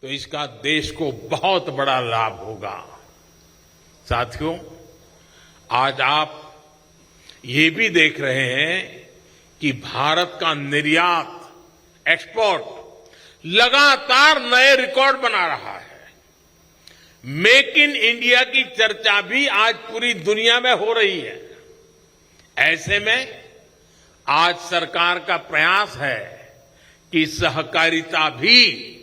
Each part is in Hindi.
तो इसका देश को बहुत बड़ा लाभ होगा। साथियों, आज आप ये भी देख रहे हैं कि भारत का निर्यात, एक्सपोर्ट लगातार नए रिकॉर्ड बना रहा है। मेक इन इंडिया की चर्चा भी आज पूरी दुनिया में हो रही है। ऐसे में आज सरकार का प्रयास है कि सहकारिता भी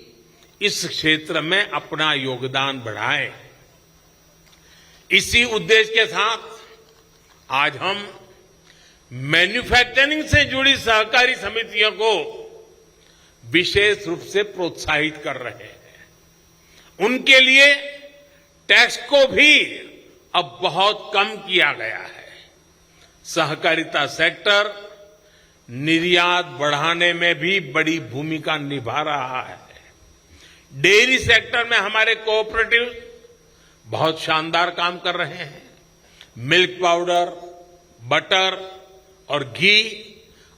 इस क्षेत्र में अपना योगदान बढ़ाए। इसी उद्देश्य के साथ आज हम मैन्युफैक्चरिंग से जुड़ी सहकारी समितियों को विशेष रूप से प्रोत्साहित कर रहे हैं। उनके लिए टैक्स को भी अब बहुत कम किया गया है। सहकारिता सेक्टर निर्यात बढ़ाने में भी बड़ी भूमिका निभा रहा है। डेयरी सेक्टर में हमारे कोऑपरेटिव बहुत शानदार काम कर रहे हैं। मिल्क पाउडर, बटर और घी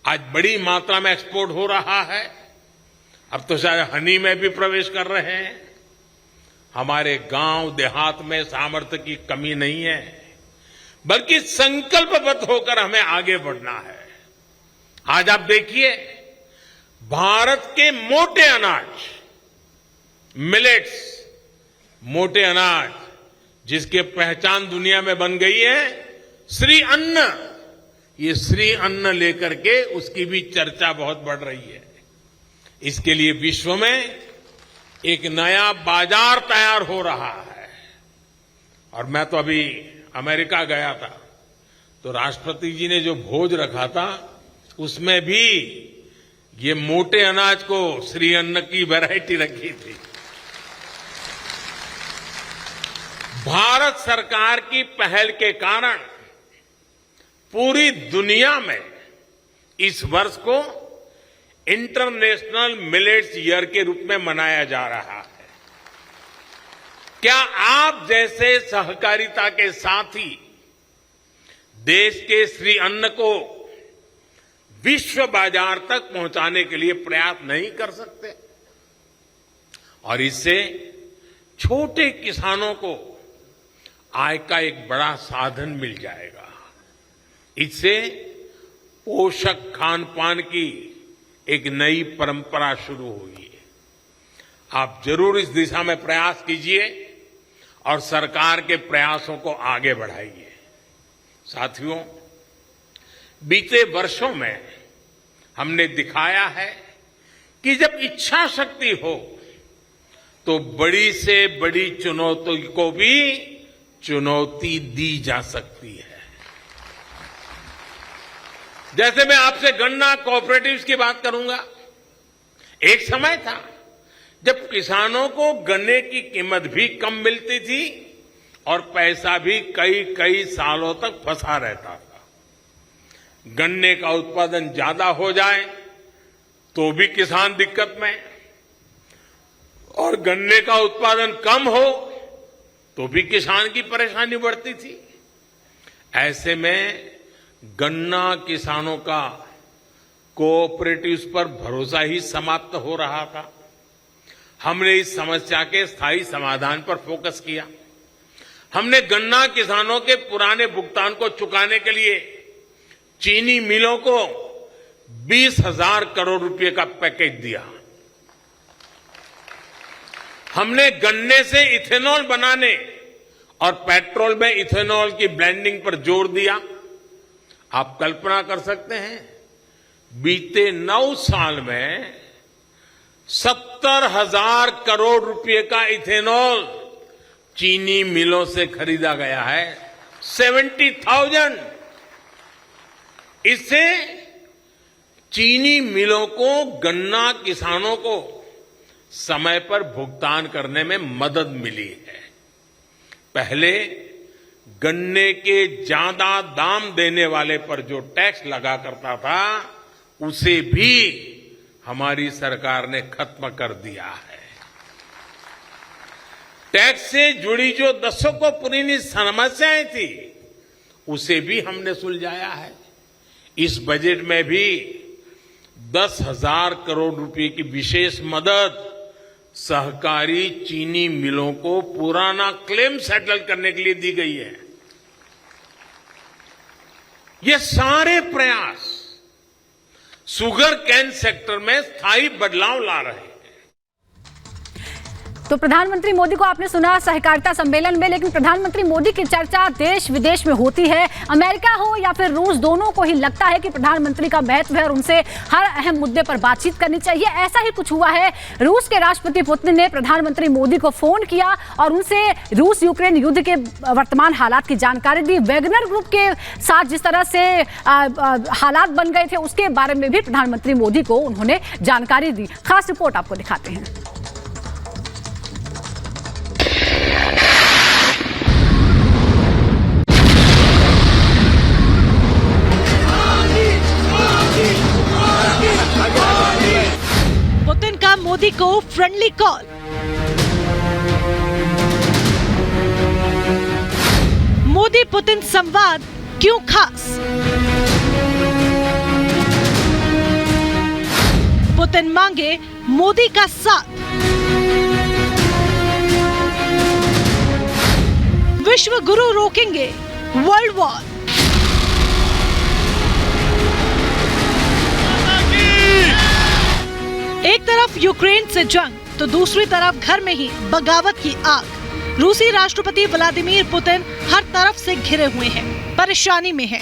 आज बड़ी मात्रा में एक्सपोर्ट हो रहा है। अब तो शायद हनी में भी प्रवेश कर रहे हैं। हमारे गांव देहात में सामर्थ्य की कमी नहीं है, बल्कि संकल्पबद्ध होकर हमें आगे बढ़ना है। आज आप देखिए, भारत के मोटे अनाज, मिलेट्स, मोटे अनाज जिसकी पहचान दुनिया में बन गई है, श्री अन्न, ये श्री अन्न लेकर के उसकी भी चर्चा बहुत बढ़ रही है। इसके लिए विश्व में एक नया बाजार तैयार हो रहा है। और मैं तो अभी अमेरिका गया था, तो राष्ट्रपति जी ने जो भोज रखा था उसमें भी ये मोटे अनाज को श्री अन्न की वैरायटी रखी थी। भारत सरकार की पहल के कारण पूरी दुनिया में इस वर्ष को इंटरनेशनल मिलेट्स ईयर के रूप में मनाया जा रहा है। क्या आप जैसे सहकारिता के साथी देश के श्री अन्न को विश्व बाजार तक पहुंचाने के लिए प्रयास नहीं कर सकते? और इससे छोटे किसानों को आय का एक बड़ा साधन मिल जाएगा। इससे पोषक खान पान की एक नई परंपरा शुरू हुई है। आप जरूर इस दिशा में प्रयास कीजिए और सरकार के प्रयासों को आगे बढ़ाइए। साथियों, बीते वर्षों में हमने दिखाया है कि जब इच्छा शक्ति हो तो बड़ी से बड़ी चुनौती को भी चुनौती दी जा सकती है। जैसे मैं आपसे गन्ना कोऑपरेटिव्स की बात करूंगा। एक समय था जब किसानों को गन्ने की कीमत भी कम मिलती थी और पैसा भी कई सालों तक फंसा रहता था। गन्ने का उत्पादन ज्यादा हो जाए तो भी किसान दिक्कत में, और गन्ने का उत्पादन कम हो तो भी किसान की परेशानी बढ़ती थी। ऐसे में गन्ना किसानों का कोऑपरेटिव्स पर भरोसा ही समाप्त हो रहा था। हमने इस समस्या के स्थायी समाधान पर फोकस किया। हमने गन्ना किसानों के पुराने भुगतान को चुकाने के लिए चीनी मिलों को 20,000 करोड़ रुपए का पैकेज दिया। हमने गन्ने से इथेनॉल बनाने और पेट्रोल में इथेनॉल की ब्लेंडिंग पर जोर दिया। आप कल्पना कर सकते हैं, बीते 9 साल में 70,000 करोड़ रुपए का इथेनॉल चीनी मिलों से खरीदा गया है। 70,000। इससे चीनी मिलों को, गन्ना किसानों को समय पर भुगतान करने में मदद मिली है। पहले गन्ने के ज्यादा दाम देने वाले पर जो टैक्स लगा करता था, उसे भी हमारी सरकार ने खत्म कर दिया है। टैक्स से जुड़ी जो दशकों पुरानी समस्याएं थी, उसे भी हमने सुलझाया है। इस बजट में भी 10,000 करोड़ रुपए की विशेष मदद सहकारी चीनी मिलों को पुराना क्लेम सेटल करने के लिए दी गई है। ये सारे प्रयास शुगर कैन सेक्टर में स्थायी बदलाव ला रहे हैं। तो प्रधानमंत्री मोदी को आपने सुना सहकारिता सम्मेलन में, लेकिन प्रधानमंत्री मोदी की चर्चा देश विदेश में होती है। अमेरिका हो या फिर रूस, दोनों को ही लगता है कि प्रधानमंत्री का महत्व है और उनसे हर अहम मुद्दे पर बातचीत करनी चाहिए। ऐसा ही कुछ हुआ है। रूस के राष्ट्रपति पुतिन ने प्रधानमंत्री मोदी को फोन किया और उनसे रूस यूक्रेन युद्ध के वर्तमान हालात की जानकारी दी। वैगनर ग्रुप के साथ जिस तरह से हालात बन गए थे उसके बारे में भी प्रधानमंत्री मोदी को उन्होंने जानकारी दी। खास रिपोर्ट आपको दिखाते हैं। पुतिन का मोदी को फ्रेंडली कॉल। मोदी पुतिन संवाद क्यों खास? पुतिन मांगे मोदी का साथ। विश्व गुरु रोकेंगे वर्ल्ड वॉर। एक तरफ यूक्रेन से जंग तो दूसरी तरफ घर में ही बगावत की आग। रूसी राष्ट्रपति व्लादिमीर पुतिन हर तरफ से घिरे हुए हैं, परेशानी में हैं।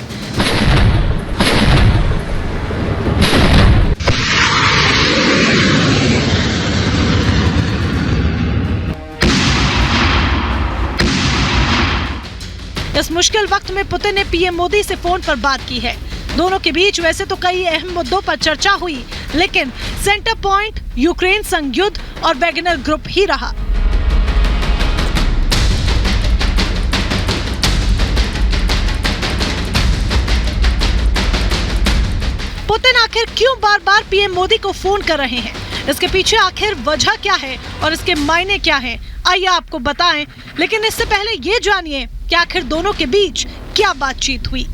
इस मुश्किल वक्त में पुतिन ने पीएम मोदी से फोन पर बात की है। दोनों के बीच वैसे तो कई अहम मुद्दों पर चर्चा हुई, लेकिन सेंटर पॉइंट यूक्रेन संग युद्ध और वैगनर ग्रुप ही रहा। पुतिन आखिर क्यों बार बार पीएम मोदी को फोन कर रहे हैं? इसके पीछे आखिर वजह क्या है और इसके मायने क्या हैं? आइए आपको बताएं, लेकिन इससे पहले ये जानिए कि आखिर दोनों के बीच क्या बातचीत हुई।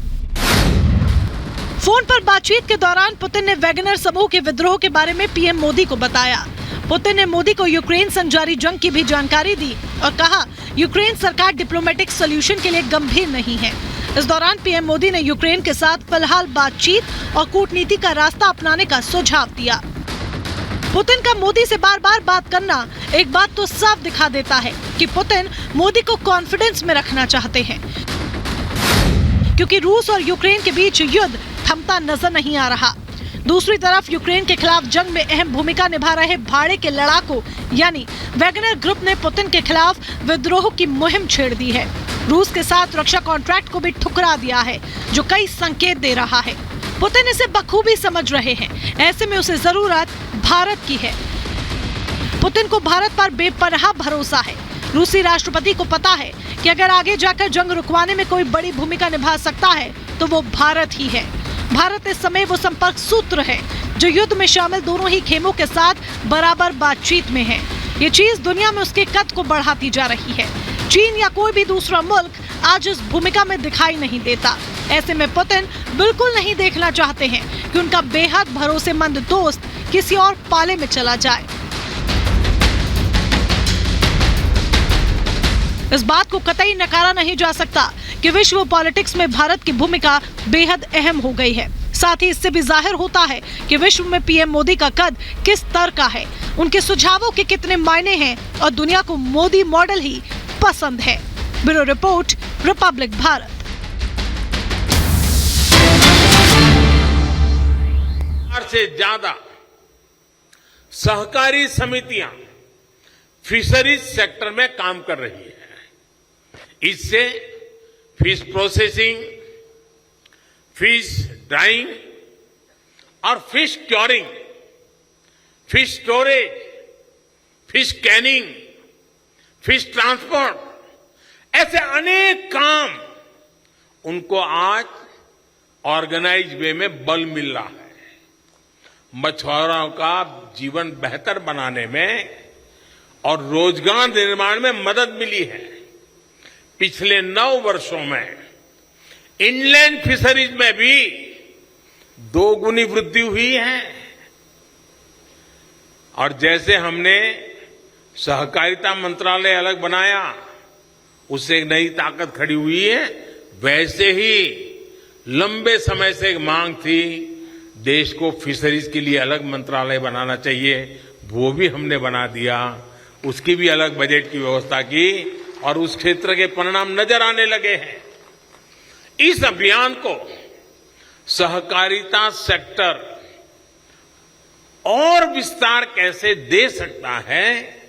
फोन पर बातचीत के दौरान पुतिन ने वैगनर समूह के विद्रोह के बारे में पीएम मोदी को बताया। पुतिन ने मोदी को यूक्रेन संग जारी जंग की भी जानकारी दी और कहा यूक्रेन सरकार डिप्लोमेटिक सॉल्यूशन के लिए गंभीर नहीं है। इस दौरान पीएम मोदी ने यूक्रेन के साथ फिलहाल बातचीत और कूटनीति का रास्ता अपनाने का सुझाव दिया। पुतिन का मोदी से बार बार बात करना एक बात तो साफ दिखा देता है कि पुतिन मोदी को कॉन्फिडेंस में रखना चाहते हैं, क्योंकि रूस और यूक्रेन के बीच युद्ध थमता नजर नहीं आ रहा। दूसरी तरफ यूक्रेन के खिलाफ जंग में अहम भूमिका निभा रहे भाड़े के लड़ाकों यानी वैगनर ग्रुप ने पुतिन के खिलाफ विद्रोह की मुहिम छेड़ दी है। रूस के साथ रक्षा कॉन्ट्रैक्ट को भी ठुकरा दिया है, जो कई संकेत दे रहा है। पुतिन इसे बखूबी समझ रहे हैं। ऐसे में उसे जरूरत भारत की है। पुतिन को भारत पर बेपनाह भरोसा है। रूसी राष्ट्रपति को पता है कि अगर आगे जाकर जंग रुकवाने में कोई बड़ी भूमिका निभा सकता है तो वो भारत ही है। भारत इस समय वो संपर्क सूत्र है जो युद्ध में शामिल दोनों ही खेमों के साथ बराबर बातचीत में है। ये चीज दुनिया में उसके कद को बढ़ाती जा रही है। चीन या कोई भी दूसरा मुल्क आज इस भूमिका में दिखाई नहीं देता। ऐसे में पुतिन बिल्कुल नहीं देखना चाहते हैं कि उनका बेहद भरोसेमंद दोस्त किसी और पाले में चला जाए। इस बात को कतई नकारा नहीं जा सकता कि विश्व पॉलिटिक्स में भारत की भूमिका बेहद अहम हो गई है। साथ ही इससे भी जाहिर होता है कि विश्व में पीएम मोदी का कद किस स्तर का है, उनके सुझावों के कितने मायने हैं और दुनिया को मोदी मॉडल ही पसंद है। Bureau report, Republic Bharat. से ज्यादा सहकारी समितियां फिशरीज सेक्टर में काम कर रही है। इससे फिश प्रोसेसिंग, फिश ड्राइंग और fish curing, fish storage, fish Canning, fish transport, ऐसे अनेक काम उनको आज ऑर्गेनाइज वे में बल मिल रहा है। मछुआरों का जीवन बेहतर बनाने में और रोजगार निर्माण में मदद मिली है। पिछले 9 वर्षों में इनलैंड फिशरीज में भी 2 गुनी वृद्धि हुई है। और जैसे हमने सहकारिता मंत्रालय अलग बनाया, उससे एक नई ताकत खड़ी हुई है। वैसे ही लंबे समय से एक मांग थी, देश को फिशरीज के लिए अलग मंत्रालय बनाना चाहिए, वो भी हमने बना दिया। उसकी भी अलग बजट की व्यवस्था की और उस क्षेत्र के परिणाम नजर आने लगे हैं। इस अभियान को सहकारिता सेक्टर और विस्तार कैसे दे सकता है,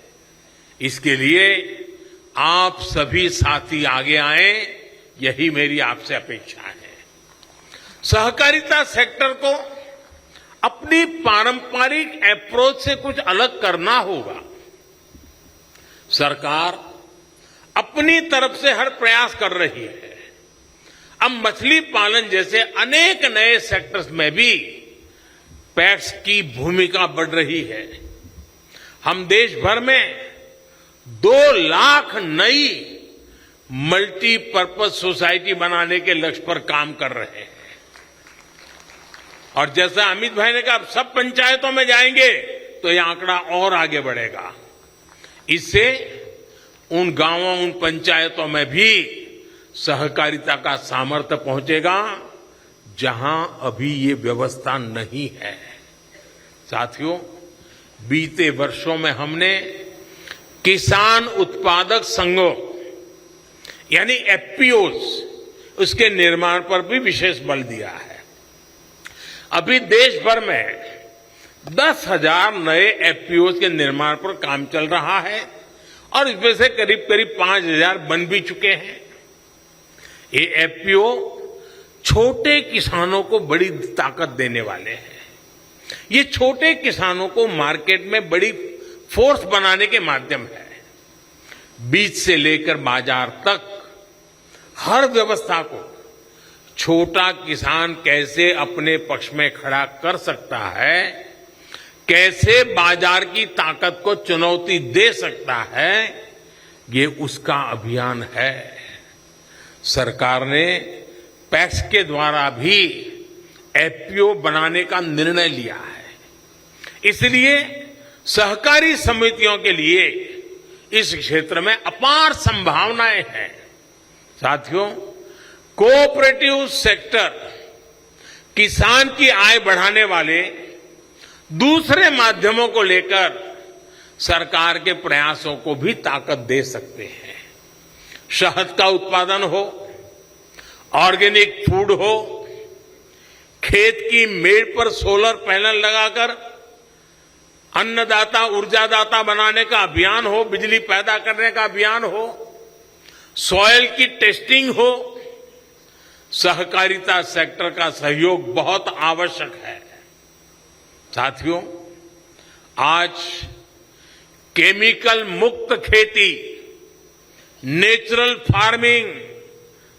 इसके लिए आप सभी साथी आगे आए, यही मेरी आपसे अपेक्षा है। सहकारिता सेक्टर को अपनी पारंपरिक अप्रोच से कुछ अलग करना होगा। सरकार अपनी तरफ से हर प्रयास कर रही है। अब मछली पालन जैसे अनेक नए सेक्टर्स में भी पैक्स की भूमिका बढ़ रही है। हम देश भर में 2 लाख नई मल्टीपर्पज सोसाइटी बनाने के लक्ष्य पर काम कर रहे हैं। और जैसा अमित भाई ने कहा, सब पंचायतों में जाएंगे तो यह आंकड़ा और आगे बढ़ेगा। इससे उन गांवों, उन पंचायतों में भी सहकारिता का सामर्थ्य पहुंचेगा जहां अभी ये व्यवस्था नहीं है। साथियों, बीते वर्षों में हमने किसान उत्पादक संघों यानी एफपीओज, उसके निर्माण पर भी विशेष बल दिया है। अभी देश भर में 10,000 नए एफपीओज के निर्माण पर काम चल रहा है और इसमें से करीब 5,000 बन भी चुके हैं। ये एफपीओ छोटे किसानों को बड़ी ताकत देने वाले हैं। ये छोटे किसानों को मार्केट में बड़ी फोर्स बनाने के माध्यम है। बीज से लेकर बाजार तक हर व्यवस्था को छोटा किसान कैसे अपने पक्ष में खड़ा कर सकता है, कैसे बाजार की ताकत को चुनौती दे सकता है, ये उसका अभियान है। सरकार ने पैक्स के द्वारा भी एफपीओ बनाने का निर्णय लिया है। इसलिए सहकारी समितियों के लिए इस क्षेत्र में अपार संभावनाएं हैं। साथियों, कोऑपरेटिव सेक्टर किसान की आय बढ़ाने वाले दूसरे माध्यमों को लेकर सरकार के प्रयासों को भी ताकत दे सकते हैं। शहद का उत्पादन हो, ऑर्गेनिक फूड हो, खेत की मेड़ पर सोलर पैनल लगाकर अन्नदाता ऊर्जादाता बनाने का अभियान हो, बिजली पैदा करने का अभियान हो, सॉइल की टेस्टिंग हो, सहकारिता सेक्टर का सहयोग बहुत आवश्यक है। साथियों, आज केमिकल मुक्त खेती, नेचुरल फार्मिंग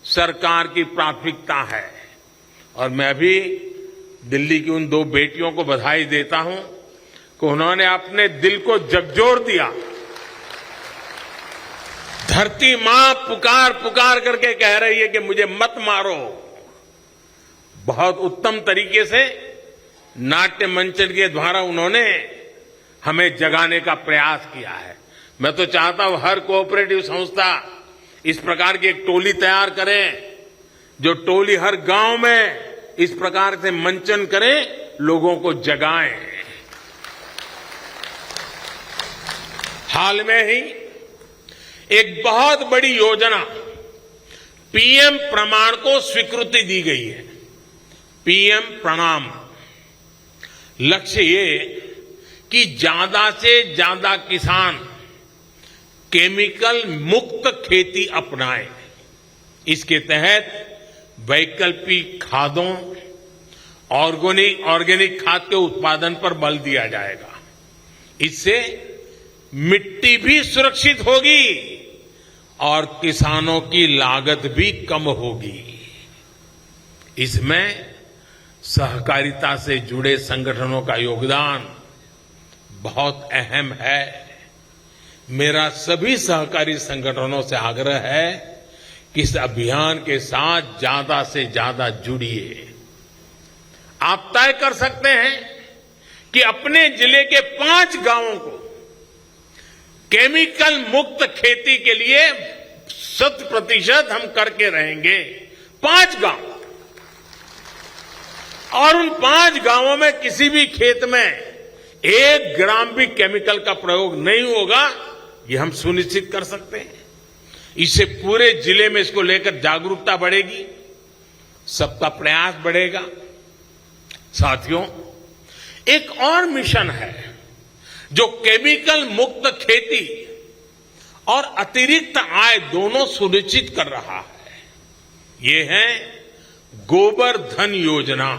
सरकार की प्राथमिकता है और मैं भी दिल्ली की उन 2 बेटियों को बधाई देता हूं कि उन्होंने अपने दिल को झकझोर दिया। धरती मां पुकार पुकार करके कह रही है कि मुझे मत मारो। बहुत उत्तम तरीके से नाट्य मंचन के द्वारा उन्होंने हमें जगाने का प्रयास किया है। मैं तो चाहता हूं हर कोऑपरेटिव संस्था इस प्रकार की एक टोली तैयार करे, जो टोली हर गांव में इस प्रकार से मंचन करे, लोगों को जगाए। हाल में ही एक बहुत बड़ी योजना पीएम प्रमाण को स्वीकृति दी गई है। पीएम प्रणाम, लक्ष्य ये कि ज्यादा से ज्यादा किसान केमिकल मुक्त खेती अपनाएं। इसके तहत वैकल्पिक खादों, ऑर्गेनिक खाद के उत्पादन पर बल दिया जाएगा। इससे मिट्टी भी सुरक्षित होगी और किसानों की लागत भी कम होगी। इसमें सहकारिता से जुड़े संगठनों का योगदान बहुत अहम है। मेरा सभी सहकारी संगठनों से आग्रह है कि इस अभियान के साथ ज्यादा से ज्यादा जुड़िए। आप तय कर सकते हैं कि अपने जिले के 5 गांवों को केमिकल मुक्त खेती के लिए 100% हम करके रहेंगे। 5 गांव, और उन 5 गांवों में किसी भी खेत में 1 ग्राम भी केमिकल का प्रयोग नहीं होगा, ये हम सुनिश्चित कर सकते हैं। इससे पूरे जिले में इसको लेकर जागरूकता बढ़ेगी, सबका प्रयास बढ़ेगा। साथियों, एक और मिशन है जो केमिकल मुक्त खेती और अतिरिक्त आय दोनों सुनिश्चित कर रहा है। ये है गोबर धन योजना।